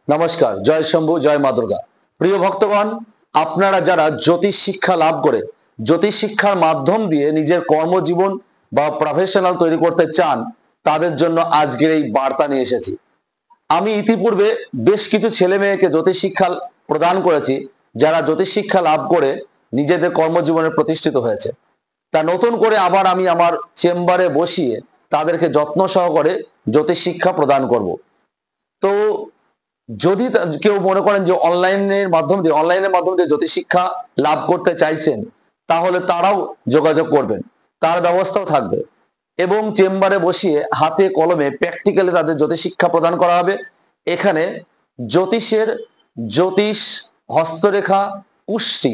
নমস্কার, জয় শম্ভু, জয় মা দুর্গা। প্রিয় ভক্তগণ, আপনারা যারা জ্যোতিষ শিক্ষা লাভ করে জ্যোতিষ শিক্ষার মাধ্যম দিয়ে নিজের কর্মজীবন বা প্রফেশনাল তৈরি করতে চান, তাদের জন্য আজকের এই বার্তা নিয়ে এসেছি। আমি ইতিপূর্বে বেশ কিছু ছেলে মেয়েকে জ্যোতিষ শিক্ষা প্রদান করেছি, যারা জ্যোতিষ শিক্ষা লাভ করে নিজেদের কর্মজীবনে প্রতিষ্ঠিত হয়েছে। তা নতুন করে আবার আমি আমার চেম্বারে বসিয়ে তাদেরকে যত্ন সহকারে জ্যোতিষ শিক্ষা প্রদান করব। তো যদি কেউ মনে করেন যে অনলাইনের মাধ্যম দিয়ে জ্যোতিষ শিক্ষা লাভ করতে চাইছেন, তাহলে তারাও যোগাযোগ করবেন, তার ব্যবস্থাও থাকবে। এবং চেম্বারে বসিয়ে হাতে কলমে প্র্যাকটিক্যালি তাদের জ্যোতিষ শিক্ষা প্রদান করা হবে। এখানে জ্যোতিষ, হস্তরেখা, পুষ্টি,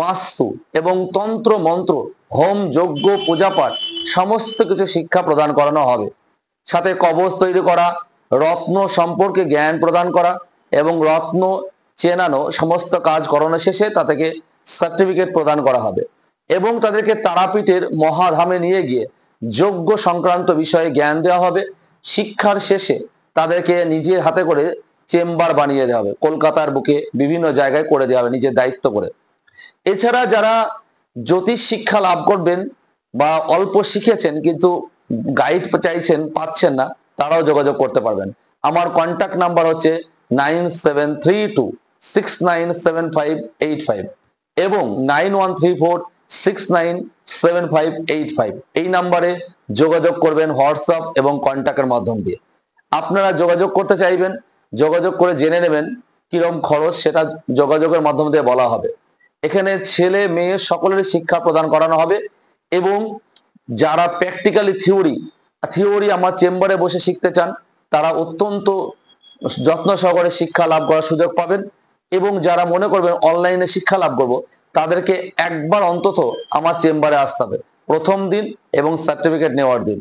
বাস্তু এবং তন্ত্র মন্ত্র, হোম যজ্ঞ, পূজাপাঠ সমস্ত কিছু শিক্ষা প্রদান করানো হবে। সাথে কবচ তৈরি করা, রত্ন সম্পর্কে জ্ঞান প্রদান করা এবং রত্ন চেনানো সমস্ত কাজ করানো শেষে তাদেরকে সার্টিফিকেট প্রদান করা হবে। এবং তাদেরকে তারাপীঠের মহাধামে নিয়ে গিয়ে যজ্ঞ সংক্রান্ত বিষয়ে জ্ঞান দেওয়া হবে। শিক্ষার শেষে তাদেরকে নিজের হাতে করে চেম্বার বানিয়ে দেওয়া হবে, কলকাতার বুকে বিভিন্ন জায়গায় করে দেওয়া হবে নিজের দায়িত্ব করে। এছাড়া যারা জ্যোতিষ শিক্ষা লাভ করবেন বা অল্প শিখেছেন কিন্তু গাইড চাইছেন, পাচ্ছেন না, তারাও যোগাযোগ করতে পারবেন। আমার কন্ট্যাক্ট নাম্বার হচ্ছে 9732697585 এবং 9134697585। এই নাম্বারে যোগাযোগ করবেন হোয়াটসঅ্যাপ এবং কন্ট্যাক্টের মাধ্যম দিয়ে। আপনারা যোগাযোগ করতে চাইবেন, যোগাযোগ করে জেনে নেবেন কিরকম খরচ, সেটা যোগাযোগের মাধ্যম দিয়ে বলা হবে। এখানে ছেলে মেয়ে সকলের শিক্ষা প্রদান করানো হবে। এবং যারা প্র্যাকটিক্যালি থিওরি আমার চেম্বারে বসে শিখতে চান, তারা অত্যন্ত যত্ন সহকারে শিক্ষা লাভ করার সুযোগ পাবেন। এবং যারা মনে করবেন অনলাইনে শিক্ষা লাভ করব, তাদেরকে একবার অন্তত আমার চেম্বারে আসতে হবে, প্রথম দিন এবং সার্টিফিকেট নেওয়ার দিন।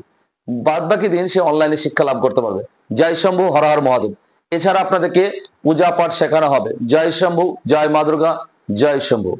বাদ বাকি দিন সে অনলাইনে শিক্ষা লাভ করতে পারবে। জয় শম্ভু, হর হর মহাদেব। এছাড়া আপনাদেরকে পূজা পাঠ শেখানো হবে। জয় শম্ভু, জয় মা দুর্গা, জয় শম্ভু।